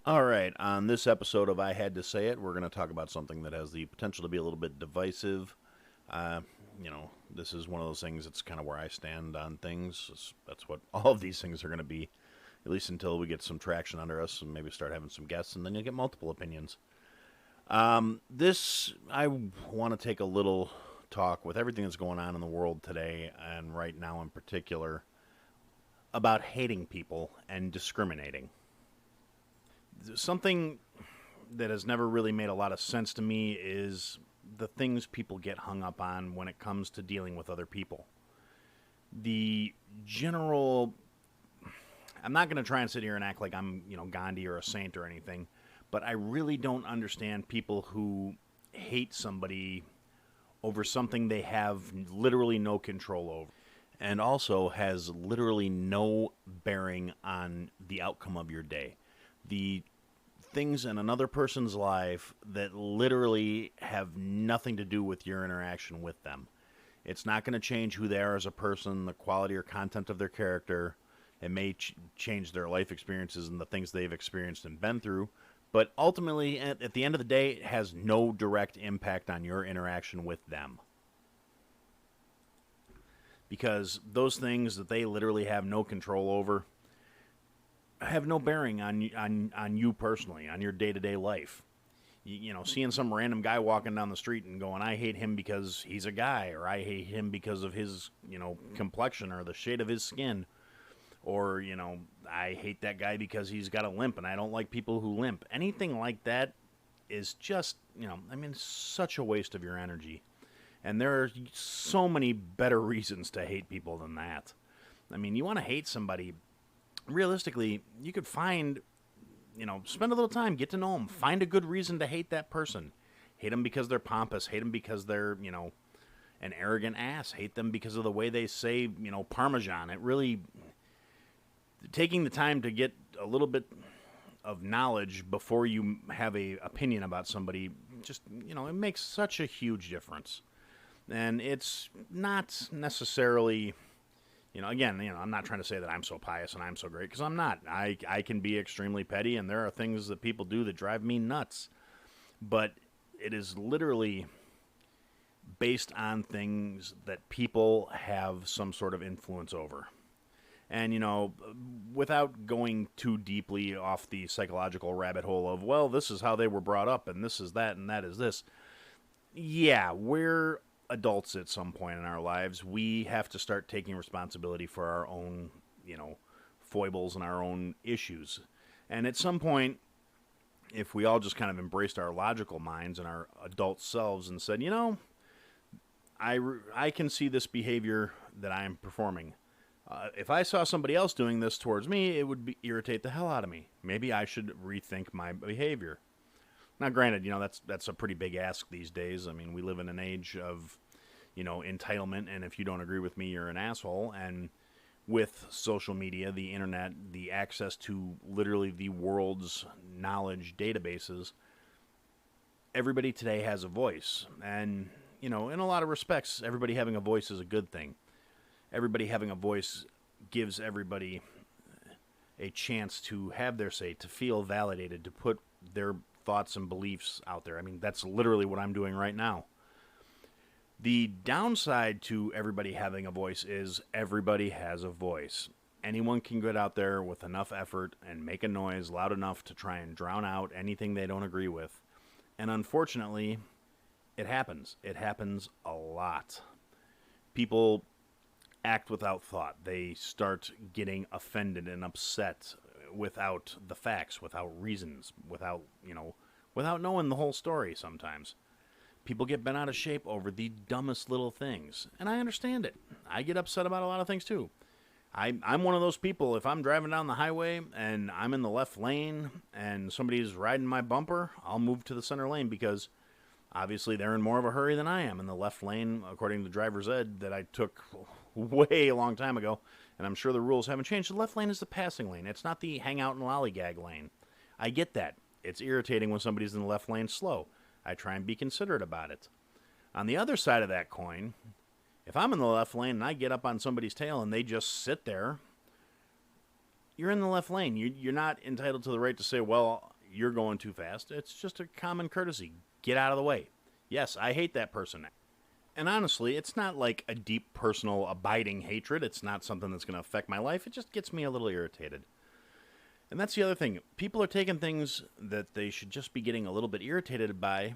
All right, on this episode of I Had to Say It, we're going to talk about something that has the potential to be a little bit divisive. Uh, this is one of those things that's kind of where I stand on things. That's what all of these things are going to be, at least until we get some traction under us and maybe start having some guests, and then you'll get multiple opinions. I want to take a little talk with everything that's going on in the world today, and right now in particular, about hating people and discriminating. Something that has never really made a lot of sense to me is the things people get hung up on when it comes to dealing with other people. The general. I'm not going to try and sit here and act like I'm, Gandhi or a saint or anything, but I really don't understand people who hate somebody over something they have literally no control over, and also has literally no bearing on the outcome of your day. The things in another person's life that literally have nothing to do with your interaction with them. It's not going to change who they are as a person, the quality or content of their character. It may change their life experiences and the things they've experienced and been through. But ultimately, at the end of the day, it has no direct impact on your interaction with them. Because those things that they literally have no control over have no bearing on you personally, on your day-to-day life. Seeing some random guy walking down the street and going, I hate him because he's a guy, or I hate him because of his, complexion or the shade of his skin, or, I hate that guy because he's got a limp and I don't like people who limp. Anything like that is just, such a waste of your energy. And there are so many better reasons to hate people than that. You want to hate somebody. Realistically, you could find, spend a little time, get to know them, find a good reason to hate that person. Hate them because they're pompous, hate them because they're, an arrogant ass, hate them because of the way they say, Parmesan. It really, taking the time to get a little bit of knowledge before you have a opinion about somebody, just, it makes such a huge difference. And it's not necessarily... I'm not trying to say that I'm so pious and I'm so great, because I'm not. I can be extremely petty, and there are things that people do that drive me nuts. But it is literally based on things that people have some sort of influence over. And, without going too deeply off the psychological rabbit hole of, well, this is how they were brought up, and this is that, and that is this. Yeah, we're adults at some point in our lives. We have to start taking responsibility for our own, foibles and our own issues. And at some point, if we all just kind of embraced our logical minds and our adult selves and said, I can see this behavior that I am performing. If I saw somebody else doing this towards me, it would irritate the hell out of me. Maybe I should rethink my behavior. Now, granted, that's a pretty big ask these days. We live in an age of, entitlement, and if you don't agree with me, you're an asshole. And with social media, the internet, the access to literally the world's knowledge databases, everybody today has a voice. And, in a lot of respects, everybody having a voice is a good thing. Everybody having a voice gives everybody a chance to have their say, to feel validated, to put their thoughts and beliefs out there. That's literally what I'm doing right now. The downside to everybody having a voice is everybody has a voice. Anyone can get out there with enough effort and make a noise loud enough to try and drown out anything they don't agree with. And unfortunately, it happens. It happens a lot. People act without thought. They start getting offended and upset without the facts, without reasons, without knowing the whole story sometimes. People get bent out of shape over the dumbest little things. And I understand it. I get upset about a lot of things too. I'm one of those people, if I'm driving down the highway and I'm in the left lane and somebody's riding my bumper, I'll move to the center lane because obviously they're in more of a hurry than I am. In the left lane, according to driver's ed that I took way a long time ago, and I'm sure the rules haven't changed, the left lane is the passing lane. It's not the hang out and lollygag lane. I get that. It's irritating when somebody's in the left lane slow. I try and be considerate about it. On the other side of that coin, if I'm in the left lane and I get up on somebody's tail and they just sit there, you're in the left lane. You're not entitled to the right to say, well, you're going too fast. It's just a common courtesy. Get out of the way. Yes, I hate that person. And honestly, it's not like a deep personal abiding hatred. It's not something that's going to affect my life. It just gets me a little irritated. And that's the other thing. People are taking things that they should just be getting a little bit irritated by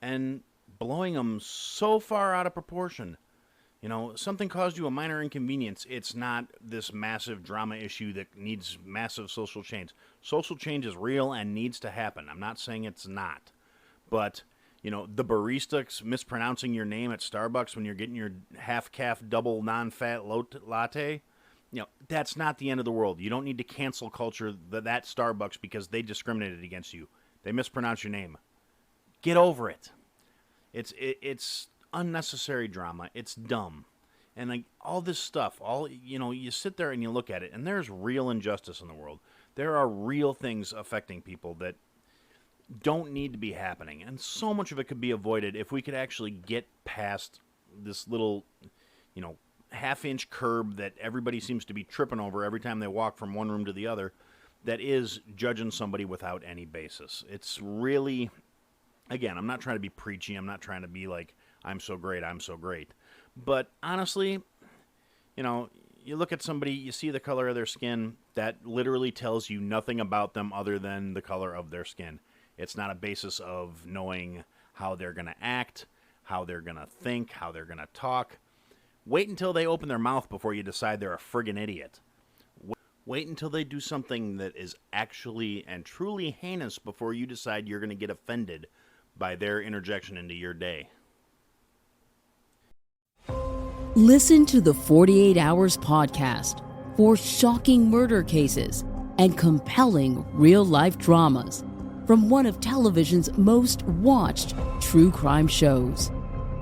and blowing them so far out of proportion. You know, something caused you a minor inconvenience. It's not this massive drama issue that needs massive social change. Social change is real and needs to happen. I'm not saying it's not. But, you know, the barista mispronouncing your name at Starbucks when you're getting your half-calf double non-fat latte, you know, that's not the end of the world. You don't need to cancel culture that Starbucks because they discriminated against you. They mispronounced your name. Get over it. It's unnecessary drama. It's dumb. And like all this stuff, you sit there and you look at it, and there's real injustice in the world. There are real things affecting people that don't need to be happening. And so much of it could be avoided if we could actually get past this little, half-inch curb that everybody seems to be tripping over every time they walk from one room to the other, that is judging somebody without any basis. It's really, again, I'm not trying to be preachy. I'm not trying to be like, I'm so great, I'm so great. But honestly, you look at somebody, you see the color of their skin, that literally tells you nothing about them other than the color of their skin. It's not a basis of knowing how they're going to act, how they're going to think, how they're going to talk. Wait until they open their mouth before you decide they're a friggin' idiot. Wait until they do something that is actually and truly heinous before you decide you're going to get offended by their interjection into your day. Listen to the 48 Hours podcast for shocking murder cases and compelling real-life dramas from one of television's most watched true crime shows.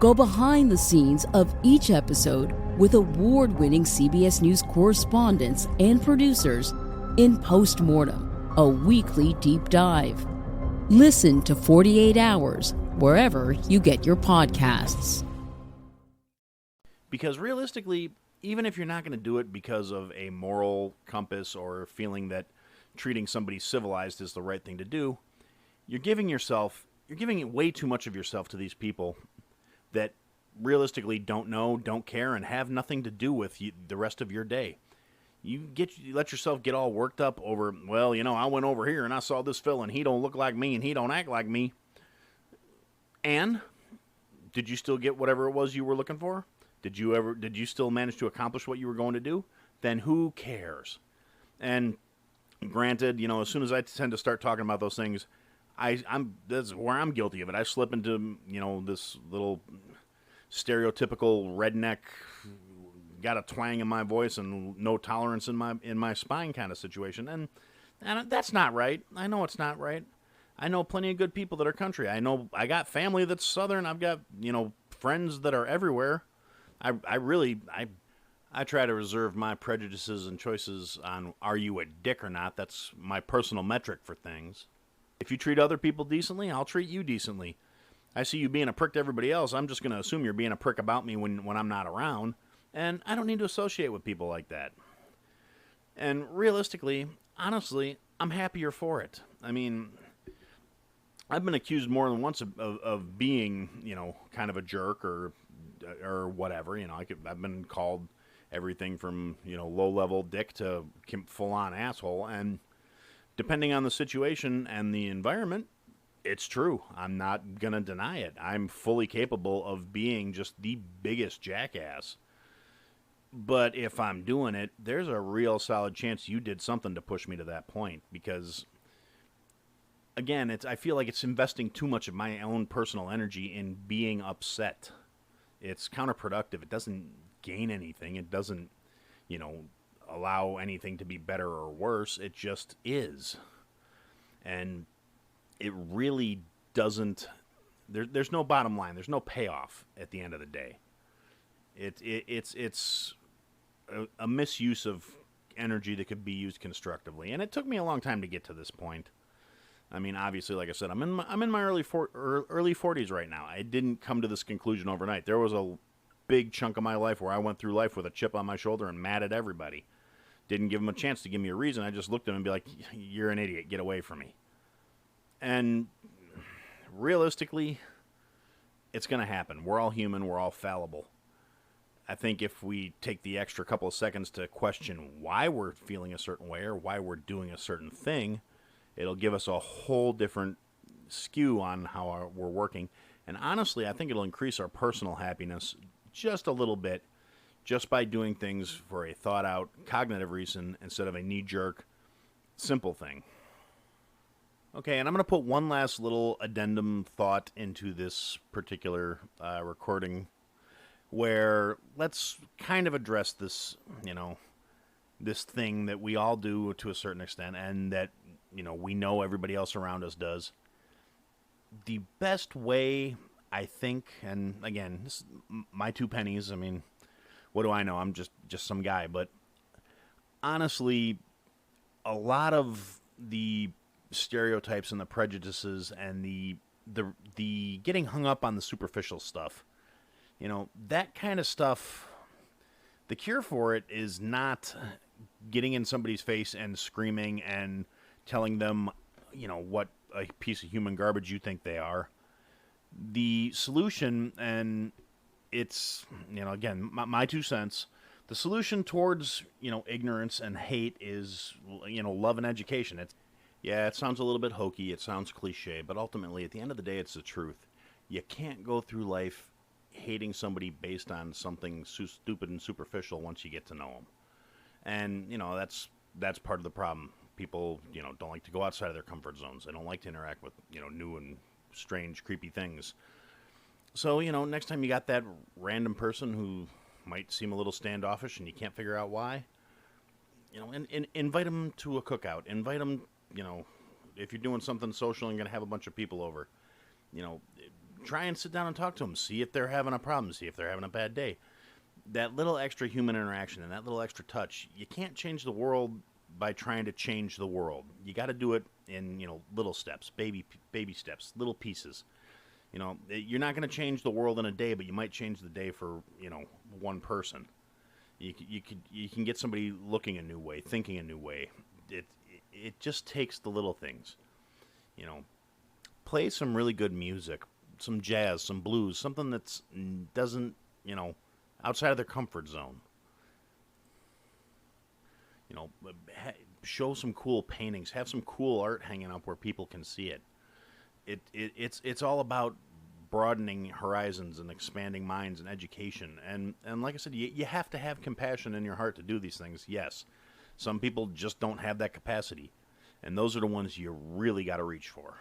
Go behind the scenes of each episode with award-winning CBS News correspondents and producers in Postmortem, a weekly deep dive. Listen to 48 Hours wherever you get your podcasts. Because realistically, even if you're not going to do it because of a moral compass or feeling that treating somebody civilized is the right thing to do, you're giving way too much of yourself to these people that realistically don't know, don't care, and have nothing to do with you the rest of your day. You let yourself get all worked up over, well, I went over here and I saw this fella and he don't look like me and he don't act like me. And did you still get whatever it was you were looking for? Did you still manage to accomplish what you were going to do? Then who cares? And granted, as soon as I tend to start talking about those things, that's where I'm guilty of it. I slip into, this little stereotypical redneck, got a twang in my voice and no tolerance in my spine kind of situation. And that's not right. I know it's not right. I know plenty of good people that are country. I know I got family that's Southern. I've got, friends that are everywhere. I try to reserve my prejudices and choices on are you a dick or not. That's my personal metric for things. If you treat other people decently, I'll treat you decently. I see you being a prick to everybody else, I'm just going to assume you're being a prick about me when I'm not around. And I don't need to associate with people like that. And realistically, honestly, I'm happier for it. I mean, I've been accused more than once of being, kind of a jerk or whatever. I've been called everything from, low-level dick to full-on asshole. And depending on the situation and the environment, it's true. I'm not going to deny it. I'm fully capable of being just the biggest jackass. But if I'm doing it, there's a real solid chance you did something to push me to that point. Because, again, I feel like it's investing too much of my own personal energy in being upset. It's counterproductive. It doesn't gain anything. It doesn't, allow anything to be better or worse. It just is. And it really doesn't, there's no bottom line. There's no payoff at the end of the day. It's a misuse of energy that could be used constructively. And it took me a long time to get to this point. I mean, obviously, like I said, I'm in my early 40s right now. I didn't come to this conclusion overnight. There was a big chunk of my life where I went through life with a chip on my shoulder and mad at everybody. Didn't give them a chance to give me a reason. I just looked at them and be like, you're an idiot. Get away from me. And realistically, it's going to happen. We're all human. We're all fallible. I think if we take the extra couple of seconds to question why we're feeling a certain way or why we're doing a certain thing, it'll give us a whole different skew on how we're working. And honestly, I think it'll increase our personal happiness just a little bit just by doing things for a thought out, cognitive reason instead of a knee jerk, simple thing. Okay, and I'm going to put one last little addendum thought into this particular recording where let's kind of address this, this thing that we all do to a certain extent and that, we know everybody else around us does. The best way, I think, and again, this is my 2 pennies. I mean, what do I know? I'm just some guy. But honestly, a lot of the stereotypes and the prejudices and the getting hung up on the superficial stuff, that kind of stuff, the cure for it is not getting in somebody's face and screaming and telling them, what a piece of human garbage you think they are. The solution, and it's, again, my 2 cents, the solution towards, ignorance and hate is, love and education. It sounds a little bit hokey, it sounds cliche, but ultimately, at the end of the day, it's the truth. You can't go through life hating somebody based on something stupid and superficial once you get to know them. And, that's part of the problem. People, don't like to go outside of their comfort zones. They don't like to interact with, new and strange, creepy things. So, next time you got that random person who might seem a little standoffish and you can't figure out why, and invite them to a cookout. Invite them, if you're doing something social and going to have a bunch of people over, try and sit down and talk to them. See if they're having a problem. See if they're having a bad day. That little extra human interaction and that little extra touch, you can't change the world by trying to change the world. You got to do it in, little steps, baby steps, little pieces. You're not going to change the world in a day, but you might change the day for, one person. You can get somebody looking a new way, thinking a new way. It just takes the little things. Play some really good music, some jazz, some blues, something that's doesn't, outside of their comfort zone. Show some cool paintings, have some cool art hanging up where people can see it. It's all about broadening horizons and expanding minds and education. And like I said, you have to have compassion in your heart to do these things. Yes, some people just don't have that capacity, and those are the ones you really got to reach for.